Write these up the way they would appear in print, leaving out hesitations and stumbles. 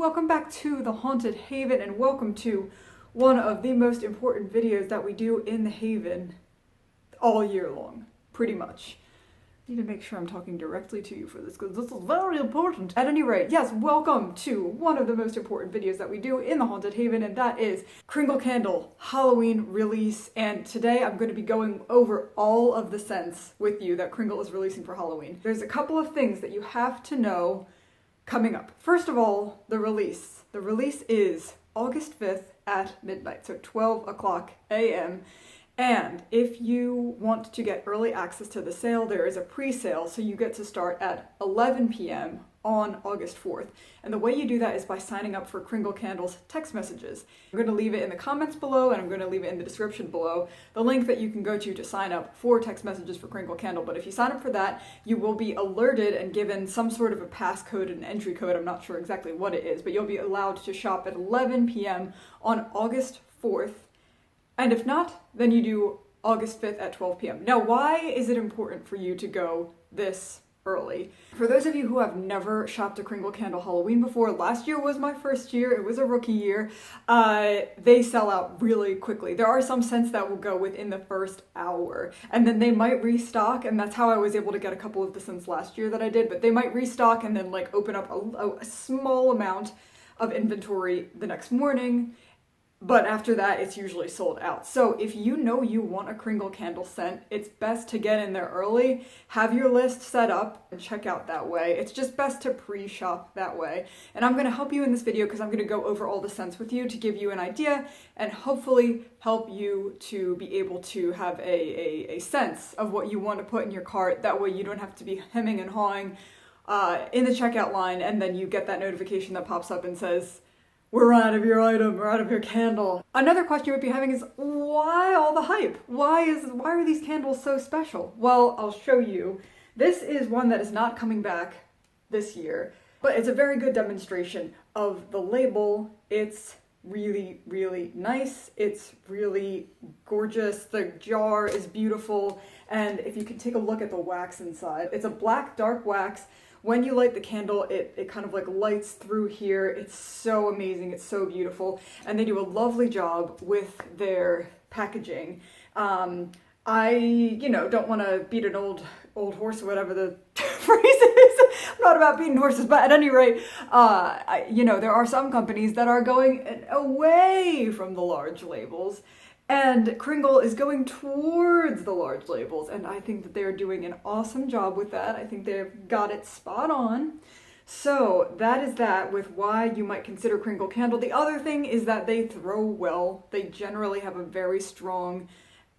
Welcome back to the Haunted Haven, and welcome to one of the most important videos that we do in the Haven all year long, pretty much. I need to make sure I'm talking directly to you for this because this is very important. At any rate, yes, welcome to one of the most important videos that we do in the Haunted Haven, and that is Kringle Candle Halloween release. And today I'm going to be going over all of the scents with you that Kringle is releasing for Halloween. There's a couple of things that you have to know coming up. First of all, the release. The release is August 5th at midnight, so 12 o'clock a.m. And if you want to get early access to the sale, there is a pre-sale, so you get to start at 11 p.m. on August 4th. And the way you do that is by signing up for Kringle Candle's text messages. I'm going to leave it in the comments below, and I'm going to leave it in the description below, the link that you can go to sign up for text messages for Kringle Candle. But if you sign up for that, you will be alerted and given some sort of a passcode and entry code. I'm not sure exactly what it is, but you'll be allowed to shop at 11 p.m. on August 4th. And if not, then you do August 5th at 12 p.m. Now, why is it important for you to go this early? For those of you who have never shopped a Kringle Candle Halloween before, last year was my first year. It was a rookie year. They sell out really quickly. There are some scents that will go within the first hour, and then they might restock, and that's how I was able to get a couple of the scents last year that I did, but they might restock and then like open up a small amount of inventory the next morning. But after that, it's usually sold out. So if you know you want a Kringle Candle scent, it's best to get in there early, have your list set up, and check out that way. It's just best to pre-shop that way. And I'm going to help you in this video because I'm going to go over all the scents with you to give you an idea and hopefully help you to be able to have a sense of what you want to put in your cart. That way you don't have to be hemming and hawing in the checkout line, and then you get that notification that pops up and says, "We're out of your item, we're out of your candle." Another question you would be having is, why all the hype? Why are these candles so special? Well, I'll show you. This is one that is not coming back this year, but it's a very good demonstration of the label. It's really, really nice. It's really gorgeous. The jar is beautiful. And if you can take a look at the wax inside, it's a black, dark wax. When you light the candle, it kind of like lights through here. It's so amazing. It's so beautiful. And they do a lovely job with their packaging. I, don't want to beat an old horse or whatever the phrase is. I'm not about beating horses, but at any rate, there are some companies that are going away from the large labels. And Kringle is going towards the large labels, and I think that they're doing an awesome job with that. I think they've got it spot on. So that is that with why you might consider Kringle Candle. The other thing is that they throw well. They generally have a very strong,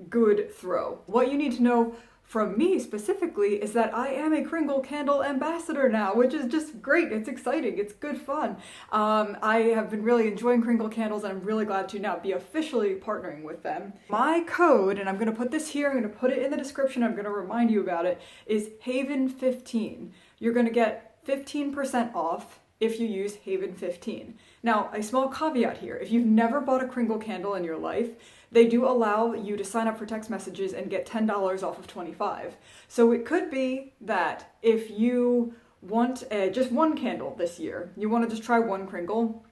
good throw. What you need to know from me specifically is that I am a Kringle Candle ambassador now, which is just great. It's exciting. It's good fun. I have been really enjoying Kringle Candles, and I'm really glad to now be officially partnering with them. My code, and I'm going to put this here, I'm going to put it in the description, I'm going to remind you about it, is Haven15. You're going to get 15% off if you use Haven15. Now, a small caveat here. If you've never bought a Kringle Candle in your life, they do allow you to sign up for text messages and get $10 off of $25. So it could be that if you want just one candle this year, you want to just try one Kringle,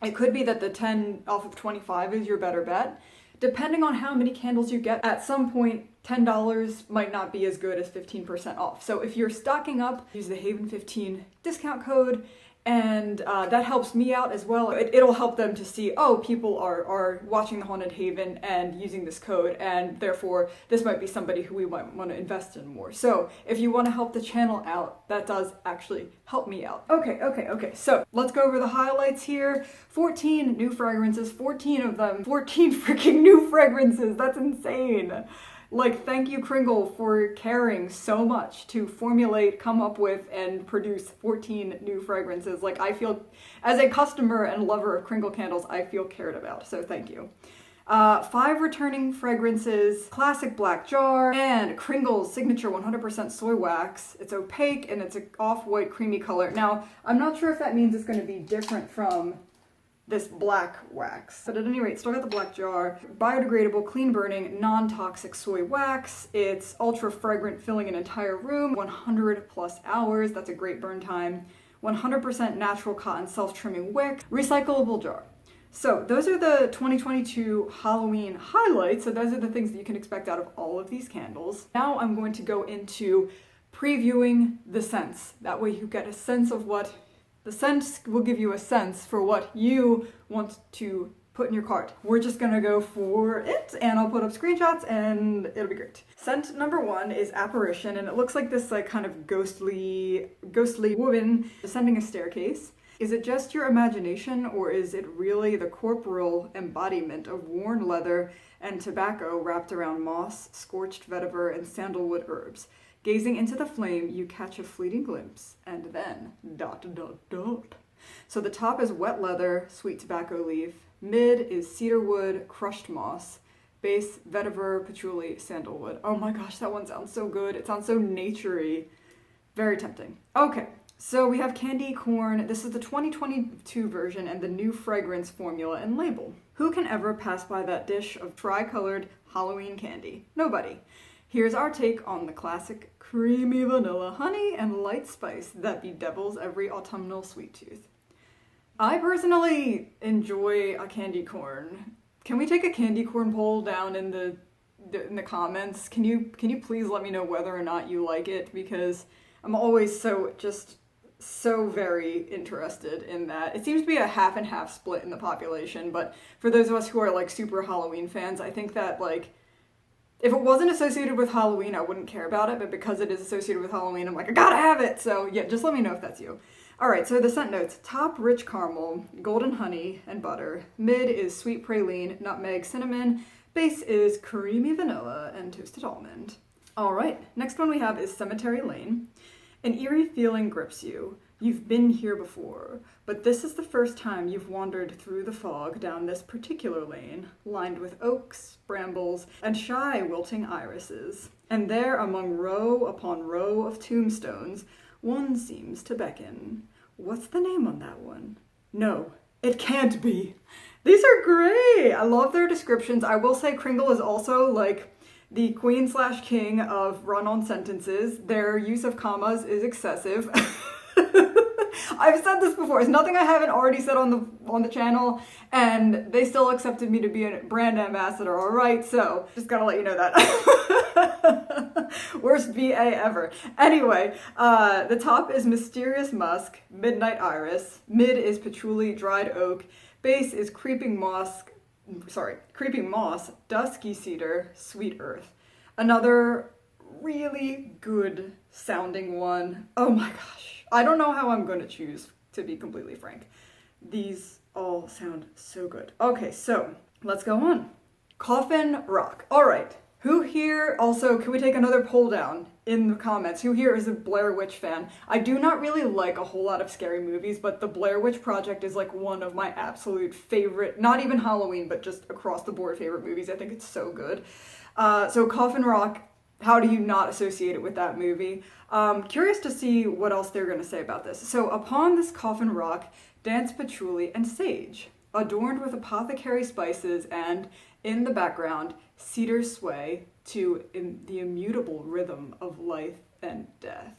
it could be that the 10 off of 25 is your better bet. Depending on how many candles you get, at some point, $10 might not be as good as 15% off. So if you're stocking up, use the Haven15 discount code, and that helps me out as well. It'll help them to see, oh, people are watching the Haunted Haven and using this code, and therefore this might be somebody who we might want to invest in more. So if you want to help the channel out, that does actually help me out. Okay. So let's go over the highlights here. 14 new fragrances, 14 of them, 14 freaking new fragrances. That's insane. Like, thank you, Kringle, for caring so much to formulate, come up with, and produce 14 new fragrances. Like, I feel, as a customer and lover of Kringle candles, I feel cared about, so thank you. 5 returning fragrances, classic black jar, and Kringle's signature 100% soy wax. It's opaque, and it's an off-white creamy color. Now, I'm not sure if that means it's going to be different from this black wax. But at any rate, still got the black jar. Biodegradable, clean burning, non-toxic soy wax. It's ultra fragrant, filling an entire room, 100 plus hours. That's a great burn time. 100% natural cotton self-trimming wick, recyclable jar. So those are the 2022 Halloween highlights. So those are the things that you can expect out of all of these candles. Now I'm going to go into previewing the scents. That way you get a sense of what the scents will give you a sense for what you want to put in your cart. We're just gonna go for it, and I'll put up screenshots and it'll be great. Scent number 1 is Apparition, and it looks like this like kind of ghostly woman descending a staircase. Is it just your imagination, or is it really the corporal embodiment of worn leather and tobacco wrapped around moss, scorched vetiver, and sandalwood herbs? Gazing into the flame, you catch a fleeting glimpse, and then ... So the top is wet leather, sweet tobacco leaf. Mid is cedarwood, crushed moss. Base, vetiver, patchouli, sandalwood. Oh my gosh, that one sounds so good. It sounds so naturey. Very tempting. Okay, so we have candy corn. This is the 2022 version and the new fragrance formula and label. Who can ever pass by that dish of tri-colored Halloween candy? Nobody. Here's our take on the classic creamy vanilla, honey, and light spice that bedevils every autumnal sweet tooth. I personally enjoy a candy corn. Can we take a candy corn poll down in the comments? Can you please let me know whether or not you like it, because I'm always so very interested in that. It seems to be a half and half split in the population, but for those of us who are like super Halloween fans, I think that like if it wasn't associated with Halloween, I wouldn't care about it, but because it is associated with Halloween, I'm like, I gotta have it! So yeah, just let me know if that's you. Alright, so the scent notes. Top, rich caramel, golden honey, and butter. Mid is sweet praline, nutmeg, cinnamon. Base is creamy vanilla and toasted almond. Alright, next one we have is Cemetery Lane. An eerie feeling grips you. You've been here before, but this is the first time you've wandered through the fog down this particular lane, lined with oaks, brambles, and shy wilting irises. And there, among row upon row of tombstones, one seems to beckon. What's the name on that one? No, it can't be. These are great! I love their descriptions. I will say Kringle is also like the queen/king of run-on sentences. Their use of commas is excessive. I've said this before. It's nothing I haven't already said on the channel, and they still accepted me to be a brand ambassador, alright? So, just gotta let you know that. Worst VA ever. Anyway, the top is Mysterious Musk, Midnight Iris. Mid is Patchouli, Dried Oak. Base is Creeping Moss, Dusky Cedar, Sweet Earth. Another really good sounding one. Oh my gosh. I don't know how I'm going to choose, to be completely frank. These all sound so good. Okay, so let's go on. Coffin Rock. All right. Who here also, can we take another poll down in the comments? Who here is a Blair Witch fan? I do not really like a whole lot of scary movies, but the Blair Witch Project is like one of my absolute favorite, not even Halloween, but just across the board favorite movies. I think it's so good. So Coffin Rock, how do you not associate it with that movie? Curious to see what else they're going to say about this. So, upon this coffin rock, dance patchouli and sage, adorned with apothecary spices, and, in the background, cedars sway to the immutable rhythm of life and death.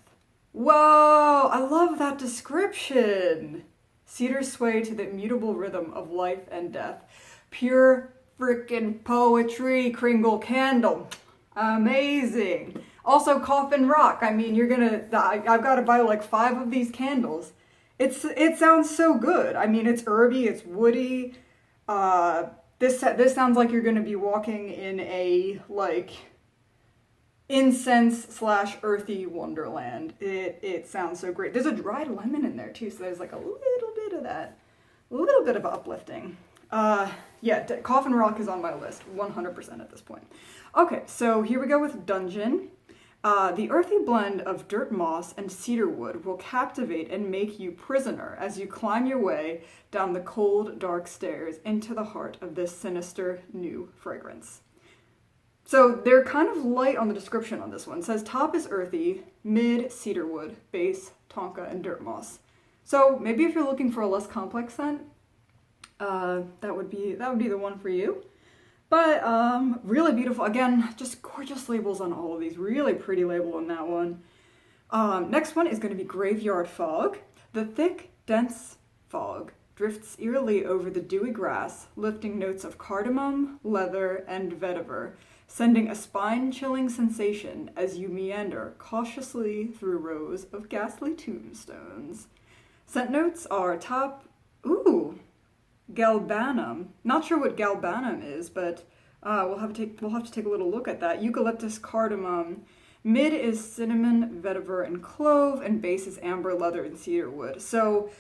Whoa! I love that description! Cedars sway to the immutable rhythm of life and death. Pure frickin' poetry, Kringle Candle. Amazing. Also, Coffin Rock. I mean, I've got to buy like 5 of these candles. It sounds so good. I mean, it's herby, it's woody. This sounds like you're gonna be walking in a like incense/earthy wonderland. It sounds so great. There's a dried lemon in there too, so there's like a little bit of that, a little bit of uplifting. Yeah, Coffin Rock is on my list, 100% at this point. Okay, so here we go with Dungeon. The earthy blend of dirt moss and cedarwood will captivate and make you prisoner as you climb your way down the cold, dark stairs into the heart of this sinister new fragrance. So they're kind of light on the description on this one. It says top is earthy, mid cedarwood, base tonka and dirt moss. So maybe if you're looking for a less complex scent, that would be the one for you. But really beautiful. Again, just gorgeous labels on all of these. Really pretty label on that one. Next one is going to be Graveyard Fog. The thick, dense fog drifts eerily over the dewy grass, lifting notes of cardamom, leather, and vetiver, sending a spine-chilling sensation as you meander cautiously through rows of ghastly tombstones. Scent notes are top, galbanum. Not sure what galbanum is, but we'll have to take a little look at that. Eucalyptus, cardamom. Mid is cinnamon, vetiver, and clove, and base is amber, leather, and cedarwood. So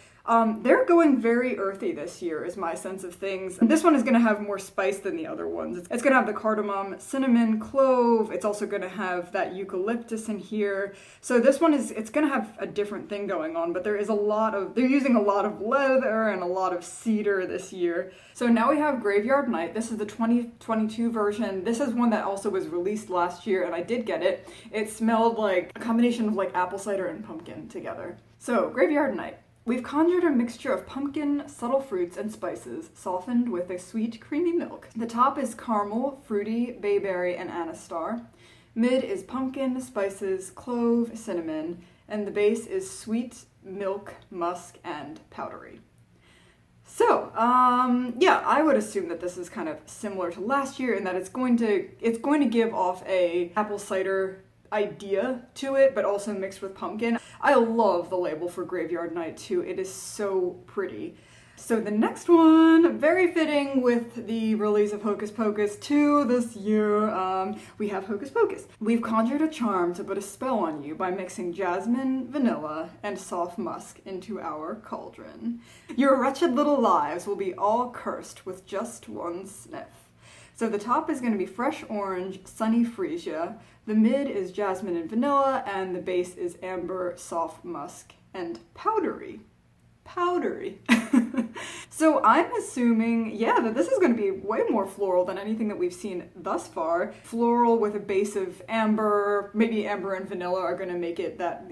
they're going very earthy this year, is my sense of things. And this one is going to have more spice than the other ones. It's going to have the cardamom, cinnamon, clove. It's also going to have that eucalyptus in here. So this one it's going to have a different thing going on, but they're using a lot of leather and a lot of cedar this year. So now we have Graveyard Night. This is the 2022 version. This is one that also was released last year, and I did get it. It smelled like a combination of like apple cider and pumpkin together. So Graveyard Night. We've conjured a mixture of pumpkin, subtle fruits, and spices, softened with a sweet, creamy milk. The top is caramel, fruity, bayberry, and anise star. Mid is pumpkin, spices, clove, cinnamon, and the base is sweet, milk, musk, and powdery. So, yeah, I would assume that this is kind of similar to last year in that it's going to give off a apple cider idea to it, but also mixed with pumpkin. I love the label for Graveyard Night too. It is so pretty. So the next one, very fitting with the release of Hocus Pocus 2 this year, we have Hocus Pocus. We've conjured a charm to put a spell on you by mixing jasmine, vanilla, and soft musk into our cauldron. Your wretched little lives will be all cursed with just one sniff. So the top is going to be fresh orange, sunny freesia. The mid is jasmine and vanilla, and the base is amber, soft musk, and powdery. Powdery. So I'm assuming, yeah, that this is going to be way more floral than anything that we've seen thus far. Floral with a base of amber, maybe amber and vanilla are going to make it that,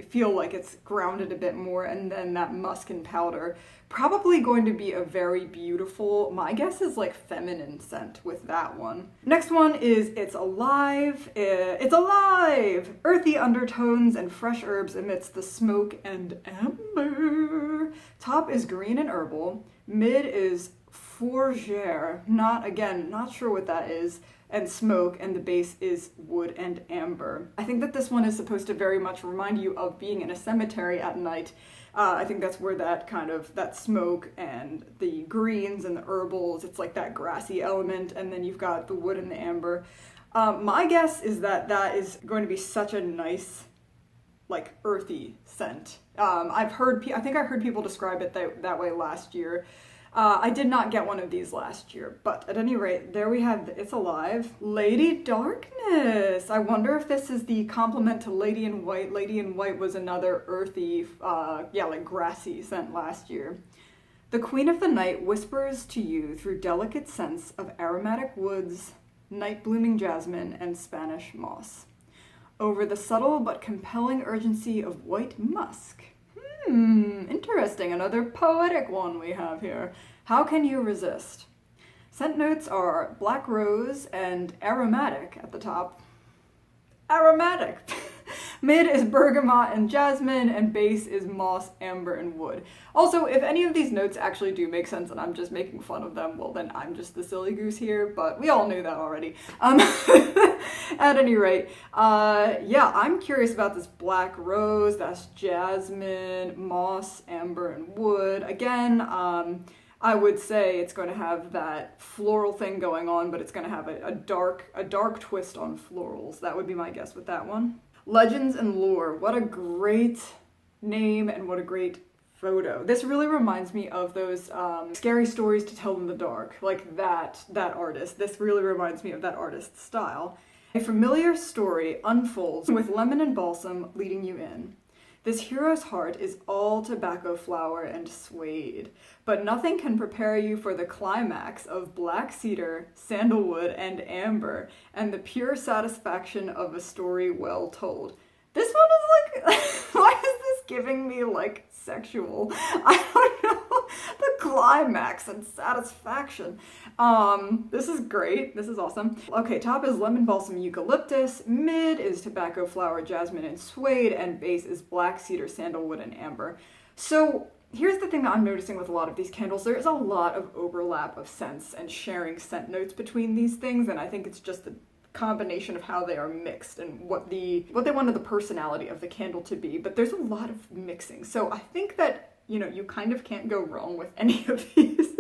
feel like it's grounded a bit more, and then that musk and powder. Probably going to be a very beautiful, my guess is like feminine scent with that one. Next one is It's Alive. It's alive! Earthy undertones and fresh herbs amidst the smoke and amber. Top is green and herbal. Mid is fourragère, not sure what that is, and smoke, and the base is wood and amber. I think that this one is supposed to very much remind you of being in a cemetery at night. I think that's where that smoke and the greens and the herbals, it's like that grassy element, and then you've got the wood and the amber. My guess is that is going to be such a nice, like, earthy scent. I think I heard people describe it that way last year. I did not get one of these last year, but at any rate, there we have It's Alive. Lady Darkness! I wonder if this is the complement to Lady in White. Lady in White was another earthy, like grassy scent last year. The Queen of the Night whispers to you through delicate scents of aromatic woods, night-blooming jasmine, and Spanish moss. Over the subtle but compelling urgency of white musk. Interesting. Another poetic one we have here. How can you resist? Scent notes are black rose and aromatic at the top. Aromatic! Mid is bergamot and jasmine, and base is moss, amber, and wood. Also, if any of these notes actually do make sense and I'm just making fun of them, well then I'm just the silly goose here, but we all knew that already. At any rate, yeah, I'm curious about this black rose, that's jasmine, moss, amber, and wood. Again, I would say it's going to have that floral thing going on, but it's going to have a dark twist on florals. That would be my guess with that one. Legends and Lore. What a great name and what a great photo. This really reminds me of those scary stories to tell in the dark, like that artist. This really reminds me of that artist's style. A familiar story unfolds with lemon and balsam leading you in. This hero's heart is all tobacco flower and suede, but nothing can prepare you for the climax of black cedar, sandalwood, and amber, and the pure satisfaction of a story well told. This one is like, why is this giving me like sexual? I don't know. The climax and satisfaction. This is great. This is awesome. Okay, top is lemon balsam eucalyptus, mid is tobacco flower jasmine and suede, and base is black cedar sandalwood and amber. So here's the thing that I'm noticing with a lot of these candles. There is a lot of overlap of scents and sharing scent notes between these things, and I think it's just the combination of how they are mixed and what they wanted the personality of the candle to be, but there's a lot of mixing. So I think that, you know, you kind of can't go wrong with any of these.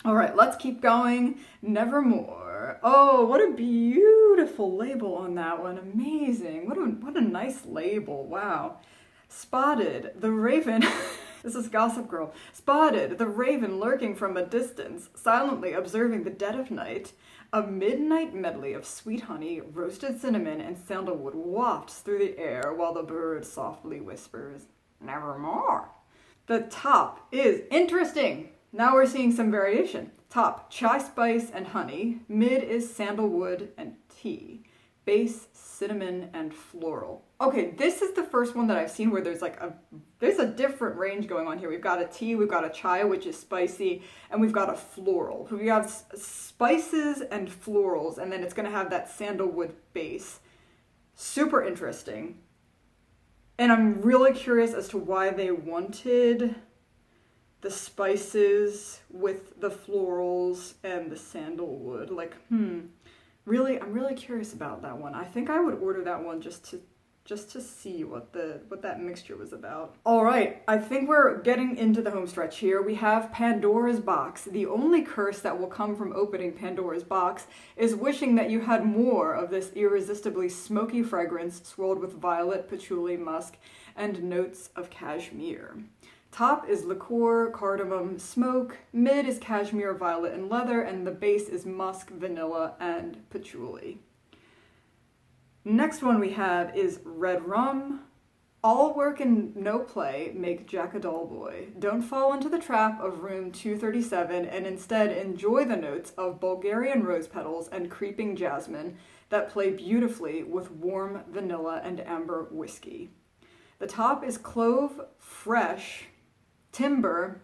All right, let's keep going. Nevermore. Oh, what a beautiful label on that one. Amazing. What a nice label. Wow. Spotted the raven. This is Gossip Girl. Spotted the raven lurking from a distance, silently observing the dead of night. A midnight medley of sweet honey, roasted cinnamon, and sandalwood wafts through the air while the bird softly whispers, "Nevermore." The top is interesting. Now we're seeing some variation. Top, chai spice and honey. Mid is sandalwood and tea. Base, cinnamon, and floral. Okay, this is the first one that I've seen where there's a different range going on here. We've got a tea, we've got a chai, which is spicy, and we've got a floral. We have spices and florals, and then it's gonna have that sandalwood base. Super interesting. And I'm really curious as to why they wanted the spices with the florals and the sandalwood. Really, I'm really curious about that one. I think I would order that one just to see what that mixture was about. All right, I think we're getting into the home stretch here. We have Pandora's box. The only curse that will come from opening Pandora's box is wishing that you had more of this irresistibly smoky fragrance swirled with violet, patchouli, musk, and notes of cashmere. Top is liqueur, cardamom, smoke. Mid is cashmere, violet, and leather, and the base is musk, vanilla, and patchouli. Next one we have is REDRUM. All work and no play make Jack a dull boy. Don't fall into the trap of room 237 and instead enjoy the notes of Bulgarian rose petals and creeping jasmine that play beautifully with warm vanilla and amber whiskey. The top is clove, fresh, timber,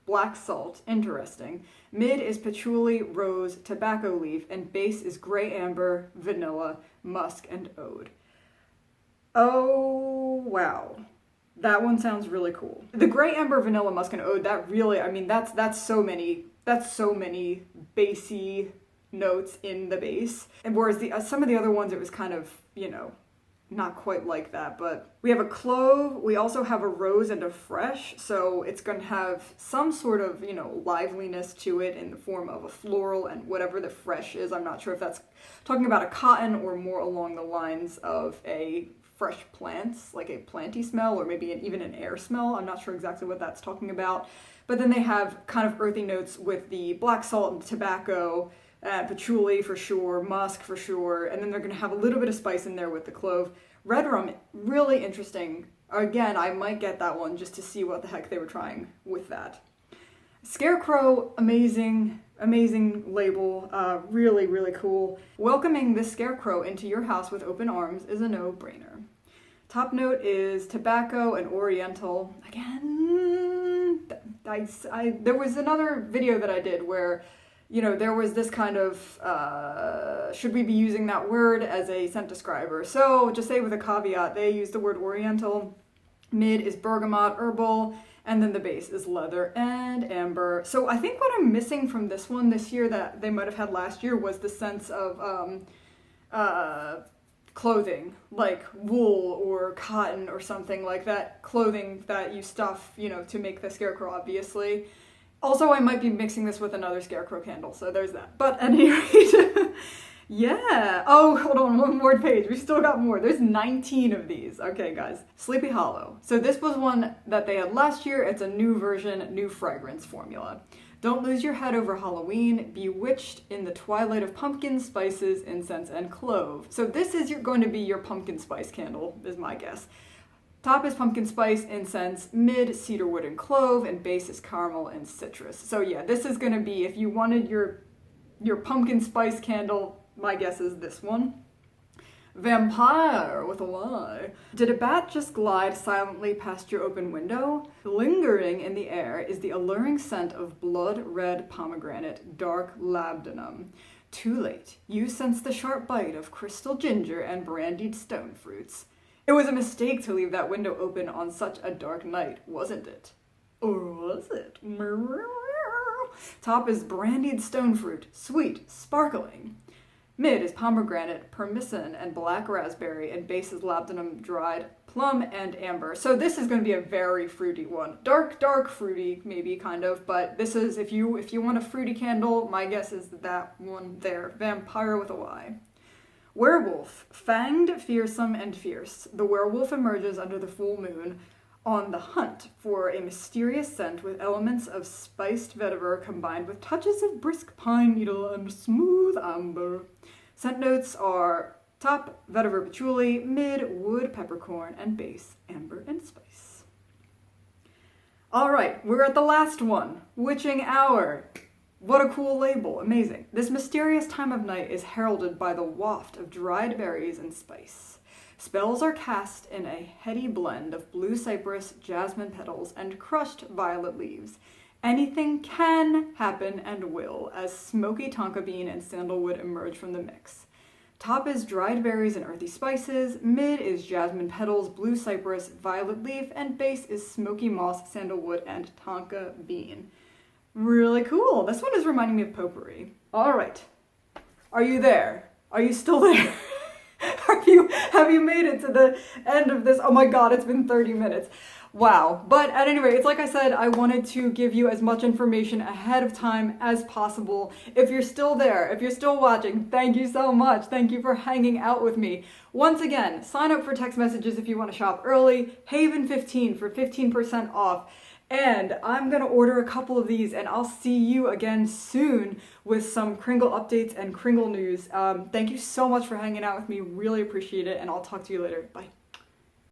black salt, interesting. Mid is patchouli, rose, tobacco leaf, and base is gray amber, vanilla, musk, and oud. Oh, wow. That one sounds really cool. The gray amber, vanilla, musk, and oud, that really, I mean, that's so many bassy notes in the base. And whereas some of the other ones, it was kind of, you know, not quite like that, but we have a clove, we also have a rose and a fresh, so it's going to have some sort of, you know, liveliness to it in the form of a floral and whatever the fresh is. I'm not sure if that's talking about a cotton or more along the lines of a fresh plants, like a planty smell, or maybe even an air smell. I'm not sure exactly what that's talking about. But then they have kind of earthy notes with the black salt and tobacco, patchouli for sure, musk for sure, and then they're going to have a little bit of spice in there with the clove. REDRUM, really interesting. Again, I might get that one just to see what the heck they were trying with that. Scarecrow, amazing label, really, really cool. Welcoming this Scarecrow into your house with open arms is a no-brainer. Top note is tobacco and oriental. Again, there was another video that I did where, you know, there was this kind of, should we be using that word as a scent describer? So just say with a caveat, they use the word oriental. Mid is bergamot, herbal, and then the base is leather and amber. So I think what I'm missing from this one this year that they might have had last year was the sense of clothing, like wool or cotton or something like that. Clothing that you stuff, you know, to make the Scarecrow, obviously. Also, I might be mixing this with another Scarecrow candle, so there's that. But at any rate, yeah. Oh, hold on, one more page. We still got more. There's 19 of these. Okay, guys. Sleepy Hollow. So this was one that they had last year. It's a new version, new fragrance formula. Don't lose your head over Halloween. Bewitched in the twilight of pumpkin, spices, incense, and clove. So this is going to be your pumpkin spice candle, is my guess. Top is pumpkin spice, incense, mid cedarwood and clove, and base is caramel and citrus. So yeah, this is going to be, if you wanted your pumpkin spice candle, my guess is this one. Vampyre with a Y. Did a bat just glide silently past your open window? Lingering in the air is the alluring scent of blood red pomegranate, dark labdanum. Too late, you sense the sharp bite of crystal ginger and brandied stone fruits. It was a mistake to leave that window open on such a dark night, wasn't it? Or was it? Top is brandied stone fruit, sweet, sparkling. Mid is pomegranate, persimmon, and black raspberry, and base is labdanum, dried plum, and amber. So this is going to be a very fruity one. Dark fruity, maybe, kind of, but this is, if you want a fruity candle, my guess is that one there. Vampyre with a Y. Werewolf, fanged, fearsome, and fierce. The werewolf emerges under the full moon on the hunt for a mysterious scent with elements of spiced vetiver combined with touches of brisk pine needle and smooth amber. Scent notes are top, vetiver patchouli, mid, wood, peppercorn, and base, amber and spice. All right, we're at the last one, witching hour. What a cool label, amazing. This mysterious time of night is heralded by the waft of dried berries and spice. Spells are cast in a heady blend of blue cypress, jasmine petals, and crushed violet leaves. Anything can happen and will as smoky tonka bean and sandalwood emerge from the mix. Top is dried berries and earthy spices, mid is jasmine petals, blue cypress, violet leaf, and base is smoky moss, sandalwood, and tonka bean. Really cool. This one is reminding me of potpourri. All right. Are you there? Are you still there? Have you made it to the end of this? Oh my god, it's been 30 minutes. Wow. But at any rate, it's like I said, I wanted to give you as much information ahead of time as possible. If you're still there, if you're still watching, thank you so much. Thank you for hanging out with me. Once again, sign up for text messages if you want to shop early. Haven 15 for 15% off. And I'm going to order a couple of these, and I'll see you again soon with some Kringle updates and Kringle news. Thank you so much for hanging out with me. Really appreciate it, and I'll talk to you later. Bye.